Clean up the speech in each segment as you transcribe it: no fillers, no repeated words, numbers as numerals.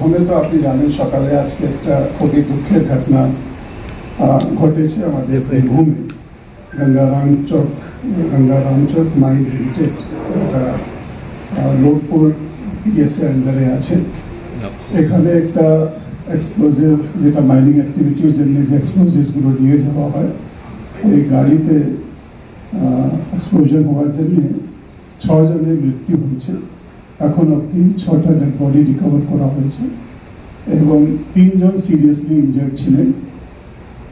প্রথমে তো আপনি জানেন সকালে আজকে একটা খুবই দুঃখের ঘটনা ঘটেছে আমাদের বীরভূমে গঙ্গারাম চক মাইন লিমিটেড, এটা লোকপুর পিএসএ আন্ডারে আছে। এখানে একটা এক্সপ্লোজিভ, যেটা মাইনিং অ্যাক্টিভিটির জন্য যে এক্সপ্লোজিভসগুলো নিয়ে যাওয়া হয়, ওই গাড়িতে এক্সপ্লোশন হওয়ার জন্য 6 জনের মৃত্যু হয়েছে। এখন অব্দি 6টা ডেড বডি রিকভার করা হয়েছে এবং 3 জন সিরিয়াসলি ইনজার্ড ছিলেন।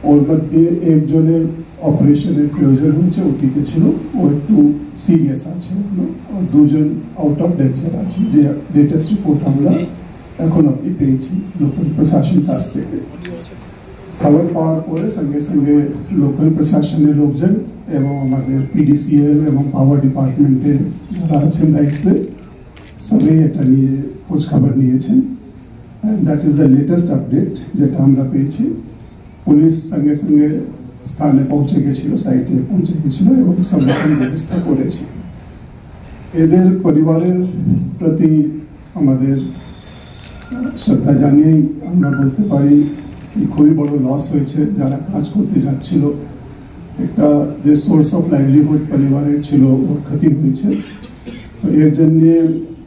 ওর মধ্যে একজনের অপারেশনের প্রয়োজন হয়েছে, ওটিতে ছিল, ও একটু সিরিয়াস আছে এখনো, আর 2 জন আউট অফ ডেঞ্জার আছে, যে লেটেস্ট রিপোর্ট আমরা এখন অব্দি পেয়েছি লোকাল প্রশাসন কাছ থেকে। খবর পাওয়ার পরে সঙ্গে সঙ্গে লোকাল প্রশাসনের লোকজন এবং আমাদের পিডিসিএল এবং পাওয়ার ডিপার্টমেন্টে যারা আছেন দায়িত্বে, সবাই এটা নিয়ে খোঁজ খবর নিয়েছেন। And that is the latest update যেটা আমরা পেয়েছি। পুলিশ সঙ্গে সঙ্গে স্থানে পৌঁছে গেছিল, সাইটে পৌঁছে গেছিল এবং সব রকম ব্যবস্থা করেছে। এদের পরিবারের প্রতি আমাদের শ্রদ্ধা জানিয়েই আমরা বলতে পারি খুবই বড় লস হয়েছে। যারা কাজ করতে যাচ্ছিল, একটা যে সোর্স অফ লাইভলিহুড পরিবারের ছিল, ওর ক্ষতি হয়েছে। তো এর জন্যে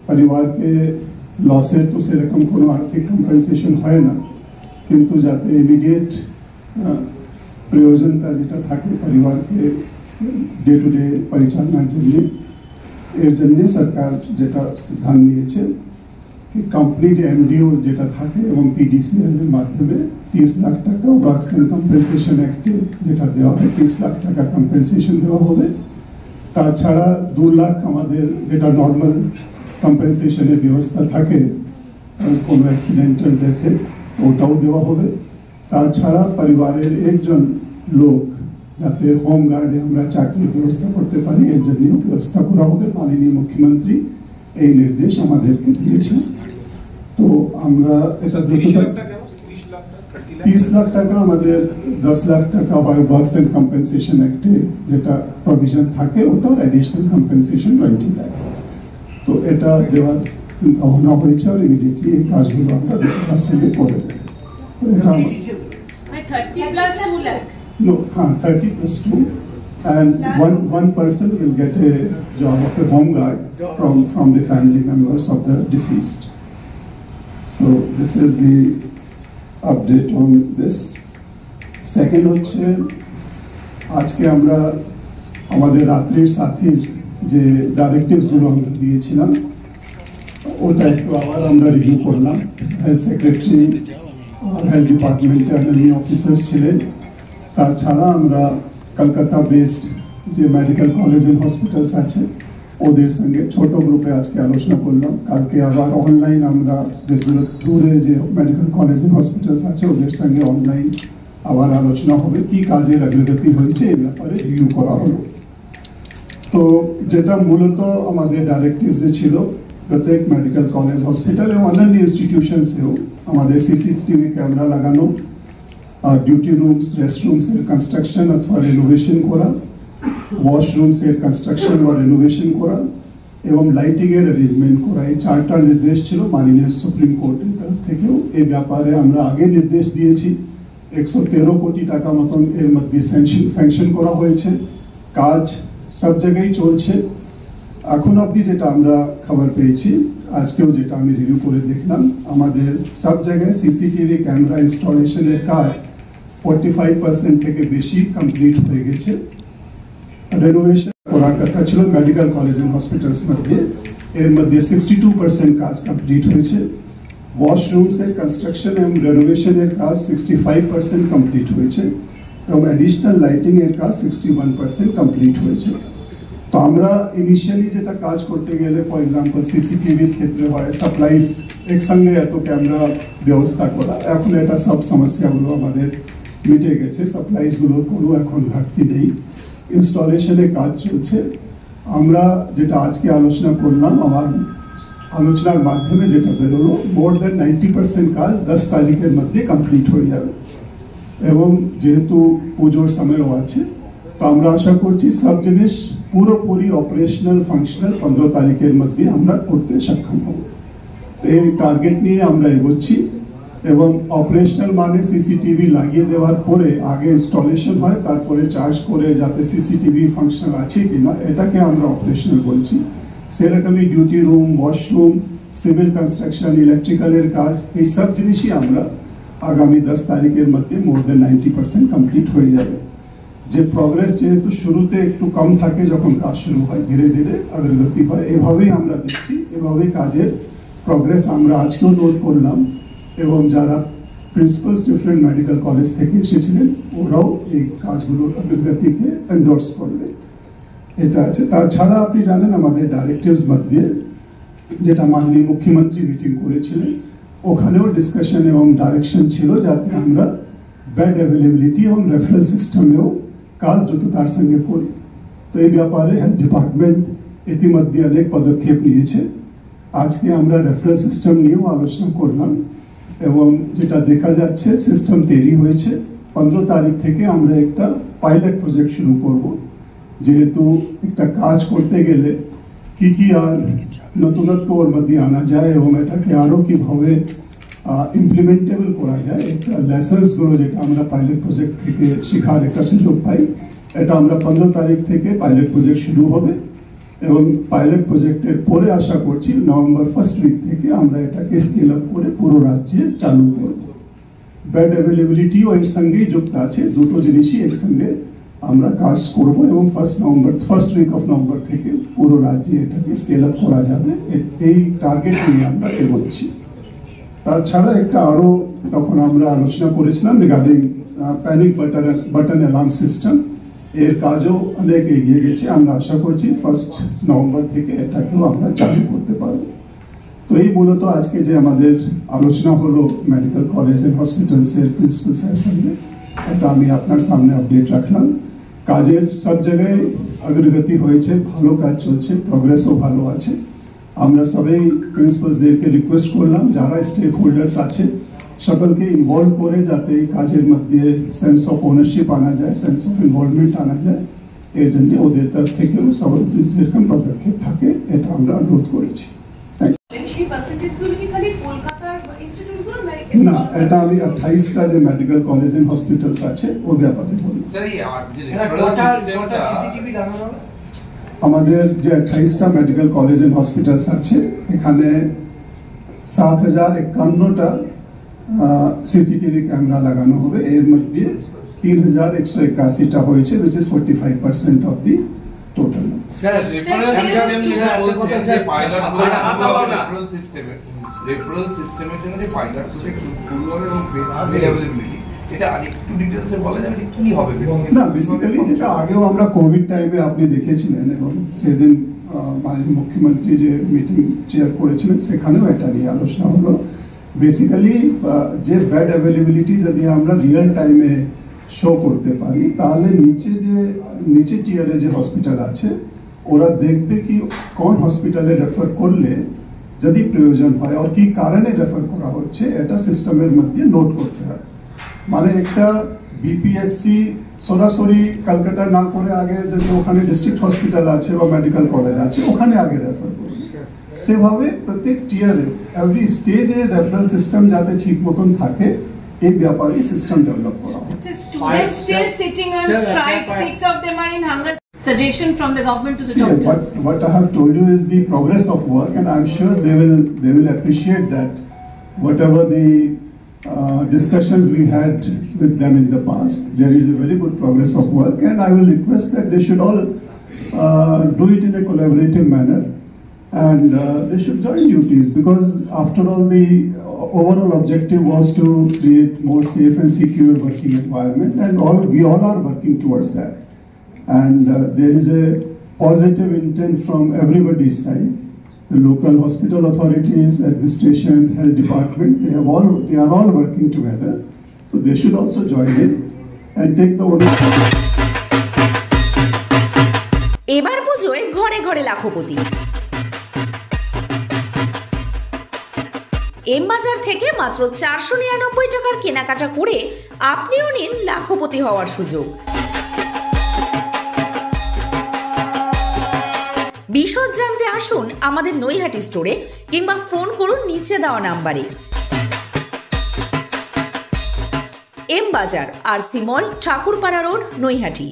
পরিবারকে লসের তো সেরকম কোনো আর্থিক কম্পেনসেশন হয় না, কিন্তু যাতে ইমিডিয়েট প্রয়োজনটা যেটা থাকে পরিবারকে ডে টু ডে পরিচালনার জন্য, এর জন্য সরকার যেটা সিদ্ধান্ত নিয়েছে कि कंप्लीट एमडीओ যেটা থাকে এবং পিডিসিএল এর মাধ্যমে 30 লাখ টাকা ওয়ার্কস এন্ড কম্পেনসেশন অ্যাক্টে যেটা দেওয়া হয় 30 লাখ টাকা কম্পেনসেশন দেওয়া হবে। তাছাড়া 2 লাখ আমাদের যেটা নর্মাল কম্পেনসেশনের ব্যবস্থা থাকে কোনো অ্যাক্সিডেন্টাল ডেথে, ওটাও দেওয়া হবে। তাছাড়া পরিবারের একজন লোক যাতে হোম গার্ডে আমরা চাকরির ব্যবস্থা করতে পারি, এর জন্যও ব্যবস্থা করা হবে। মাননীয় মুখ্যমন্ত্রী এই নির্দেশ আমাদেরকে দিয়েছেন। তো আমরা এটা 30 লাখ টাকা আমাদের 10 লাখ টাকা হয় ওয়ার্কস এন্ড কম্পেনসেশন অ্যাক্টে যেটা প্রভিশন থাকে, ওটার অ্যাডিশনাল কম্পেনসেশন 20 লাখ। তো এটা দেওয়ার চিন্তা ভাবনা হয়েছে আর ইমিডিয়েটলি এই কাজগুলো আমরা 10% করে দেব। তো এটা 30 plus 2 lakh? No, 30 plus 2. And one person will get a job of a home guard from the family members of the deceased. So this is the update on this. Second হচ্ছে আজকে আমরা আমাদের রাত্রির সাথীর যে ডাইরেক্টিভস গুলো আমরা দিয়েছিলাম, ওটা একটু আবার আমরা রিভিউ করলাম। হেলথ সেক্রেটারি, হেলথ ডিপার্টমেন্টের অন্যান্য অফিসার্স ছিলেন। তাছাড়া আমরা কলকাতা বেসড যে মেডিকেল কলেজ এন্ড হসপিটালস আছে ওদের সঙ্গে ছোট গ্রুপে আজকে আলোচনা করলাম। কালকে আবার অনলাইন আমরা যেগুলো দূরে যে মেডিকেল কলেজ এন্ড হসপিটালস আছে ওদের সঙ্গে অনলাইন আবার আলোচনা হবে, কি কাজের অগ্রগতি হয়েছে এই ব্যাপারে রিভিউ করা হলো। তো যেটা মূলত আমাদের ডাইরেক্টিভস ছিল, প্রত্যেক মেডিকেল কলেজ হসপিটাল এবং অন্যান্য ইনস্টিটিউশনসেও আমাদের সিসিটিভি ক্যামেরা লাগানো, ডিউটি রুমস রেস্টরুমস এর কনস্ট্রাকশন অথবা রিনোভেশন করা, ওয়াশরুমস এর কনস্ট্রাকশন বা রিনোভেশন করা এবং লাইটিং এর অ্যারেঞ্জমেন্ট করা। এই 4টা নির্দেশ ছিল মাননীয় সুপ্রিম কোর্টের তরফ থেকেও। এই ব্যাপারে আমরা আগে নির্দেশ দিয়েছি। 113 কোটি টাকা মতন এর মধ্যে স্যাংশন করা হয়েছে। কাজ সব জায়গায় চলছে। এখন অবধি যেটা আমরা খবর পেয়েছি, আজকেও যেটা আমি রিভিউ করে দেখলাম, আমাদের সব জায়গায় সিসিটিভি ক্যামেরা ইনস্টলেশনের কাজ 45% থেকে বেশি কমপ্লিট হয়ে গেছে। রেনোভেশন করার কথা ছিল মেডিকেল কলেজ এন্ড হসপিটালস মধ্যে, এর মধ্যে 62% কাজ কমপ্লিট হয়েছে। ওয়াশরুমস এর কনস্ট্রাকশন এবং রেনোভেশনের কাজ 65% কমপ্লিট হয়েছে এবং অ্যাডিশনাল লাইটিং এর কাজ 61% কমপ্লিট হয়েছে। তো আমরা ইনিশিয়ালি যেটা কাজ করতে গেলে, ফর এক্সাম্পল সিসিটিভির ক্ষেত্রে হয় সাপ্লাইজ একসঙ্গে এত ক্যামেরা ব্যবস্থা করা, এখন এটা সব সমস্যাগুলো আমাদের মিটে গেছে। সাপ্লাইজগুলোর কোনো এখন ঘাটতি নেই। ইনস্টলেশনের কাজ চলছে। আমরা যেটা আজকে আলোচনা করলাম, আমার আলোচনার মাধ্যমে যেটা বেরোলো, মোর দেন 90% কাজ 10 তারিখের মধ্যে কমপ্লিট হয়ে যাবে এবং যেহেতু পুজোর সময়ও আছে, তো আমরা আশা করছি সব জিনিস পুরোপুরি অপারেশনাল ফাংশনাল 15 তারিখের মধ্যে আমরা করতে সক্ষম হব। এই টার্গেট নিয়ে আমরা এগোচ্ছি এবং অপারেশনাল মানে সিসিটিভি লাগিয়ে দেওয়ার পরে আগে ইনস্টলেশন হয়, তারপরে চার্জ করে যাতে সিসিটিভি ফাংশন আছে কিনা এটাকে আমরা অপারেশনাল বলছি। সেরকমই duty room, washroom, civil construction, ইলেকট্রিক্যালের কাজ, এই সব জিনিসই আমরা আগামী 10 তারিখের মধ্যে মোর দেন 90% কমপ্লিট হয়ে যাবে। যে প্রগ্রেস যেহেতু শুরুতে একটু কম থাকে, যখন কাজ শুরু হয় ধীরে ধীরে অগ্রগতি হয়, এভাবেই আমরা দেখছি, এভাবেই কাজের প্রগ্রেস আমরা আজকেও নোট করলাম। এবং যারা প্রিন্সিপালস ডিফারেন্ট মেডিকেল কলেজ থেকে এসেছিলেন ওরাও এই কাজগুলোর অগ্রগতিকে এন্ডোর্স করলেন। এটা আছে। তাছাড়া আপনি জানেন আমাদের ডাইরেক্টিভস মধ্যে যেটা মাননীয় মুখ্যমন্ত্রী মিটিং করেছিলেন, ওখানেও ডিসকাশন এবং ডাইরেকশন ছিল যাতে আমরা বেড অ্যাভেলেবিলিটি এবং রেফারেল সিস্টেমেও কাজ দ্রুততার সঙ্গে করি। তো এই ব্যাপারে হেলথ ডিপার্টমেন্ট ইতিমধ্যে অনেক পদক্ষেপ নিয়েছে। আজকে আমরা রেফারেল সিস্টেম নিয়েও আলোচনা করলাম এবং যেটা দেখা যাচ্ছে সিস্টেম তৈরি হয়েছে। 15 তারিখ থেকে আমরা একটা পাইলট প্রজেক্ট শুরু করব, যেহেতু একটা কাজ করতে গেলে কি আর নতুনত্ব ওর মধ্যে আনা যায় এবং এটাকে আরও কীভাবে ইমপ্লিমেন্টেবল করা যায়, একটা লেসন্সগুলো যেটা আমরা পাইলট প্রজেক্ট থেকে শেখার একটা সুযোগ পাই। এটা আমরা 15 তারিখ থেকে পাইলট প্রজেক্ট শুরু হবে এবং পাইলট প্রজেক্টের পরে আশা করছি নভেম্বর 1st উইক থেকে আমরা এটাকে স্কেল আপ করে পুরো রাজ্যে চালু করব। বেড অ্যাভেলেবিলিটিও এর সঙ্গেই যুক্ত আছে, দুটো জিনিসই একসঙ্গে আমরা কাজ করব এবং ফার্স্ট উইক অফ নভেম্বর থেকে পুরো রাজ্যে এটাকে স্কেল আপ করা যাবে। এই টার্গেট নিয়ে আমরা এগোচ্ছি। তাছাড়া একটা আরও তখন আমরা আলোচনা করেছিলাম regarding panic button alarm system, এর কাজও অনেক এগিয়ে গেছে। আমরা আশা করছি 1 নভেম্বর থেকে এটাকেও আমরা চালু করতে পারব। তো এই মূলত আজকে যে আমাদের আলোচনা হলো মেডিকেল কলেজ এন্ড হসপিটালসের প্রিন্সিপাল স্যারের সঙ্গে, এটা আমি আপনার সামনে আপডেট রাখলাম। কাজের সব জায়গায় অগ্রগতি হয়েছে, ভালো কাজ চলছে, প্রগ্রেসও ভালো আছে। আমরা সবাই প্রিন্সিপালসদেরকে রিকোয়েস্ট করলাম যারা স্টেক হোল্ডার্স আছে সকলকে ইনভলভ করে যাতে এই কাজের মধ্যে সেন্স অফ ওনারশিপ আনা যায়, সেন্স অফ ইনভলভমেন্ট আনা যায়, এর জন্য ওদের তরফ থেকেও সবার যেরকম পদক্ষেপ থাকে এটা আমরা অনুরোধ করেছি। না, এটা আমি 28টা যে মেডিকেল কলেজ এন্ড হসপিটালস আছে ও ব্যাপারে বলি। আমাদের যে 28টা মেডিকেল কলেজ এন্ড হসপিটালস আছে এখানে 7051টা সিসিটিভি ক্যামেরা লাগানো হবে। এর মধ্যে 3181টা হয়েছে, which is 45% of the total. Sir referral সিস্টেমের জন্য যে পাইলট প্রজেক্ট শুরু হবে এবং অ্যাভেলেবিলিটি এটা আরেকটু ডিটেইলসে বলা যাবে যে কি হবে বেসিক্যালি? না, বেসিক্যালি যেটা আগেও আমরা কোভিড টাইমে আপনি দেখেছিলেন এবং সেদিন মাননীয় মুখ্যমন্ত্রী যে মিটিং চেয়ার করেছিলেন সেখানেও এটা নিয়ে আলোচনা হলো। বেসিক্যালি যে বেড অ্যাভেলেবিলিটি যদি আমরা রিয়েল টাইমে শো করতে পারি তাহলে নিচে টিয়ারে যে হসপিটাল আছে ওরা দেখবে কি কোন হসপিটালে রেফার করলে যদি প্রয়োজন হয় আর কি কারণে রেফার করা হচ্ছে এটা সিস্টেমের মধ্যে নোট করতে হয়। মানে একটা বিপিএসসি সরাসরি কলকাতা না করে আগে যদি ওখানে ডিস্ট্রিক্ট হসপিটাল আছে বা মেডিকেল কলেজ আছে ওখানে আগে রেফার করবে। সেভাবে প্রত্যেক টিয়ারে এভরি স্টেজে রেফারেল সিস্টেম যাতে ঠিক মতন থাকে এই ব্যাপারে সিস্টেম ডেভেলপ করা হয়। Students still sitting on strike, 6 of them are in hunger. Suggestion from the government to the doctors. What I have told you is the progress of work, and I'm sure they will appreciate that. Whatever the discussions we had with them in the past, there is a very good progress of work, and I will request that they should all do it in a collaborative manner, and they should join duties because after all the overall objective was to create more safe and secure working environment, and we all are working towards that. And there is a positive intent from everybody's side. The local hospital authorities, administration, health department, they are all working together. So they should also join in and take the ownership. এবার পুজোয় ঘরে ঘরে lakhpati. M বাজার থেকে মাত্র 499 টাকার কেনাকাটা করে আপনিও নিন লাখপতি হওয়ার সুযোগ। বিশদ জানতে আসুন আমাদের নৈহাটি স্টোরে কিংবা ফোন করুন নিচে দেওয়া নাম্বারে। এম বাজার, আরসি মল, ঠাকুরপাড়া রোড, নৈহাটি।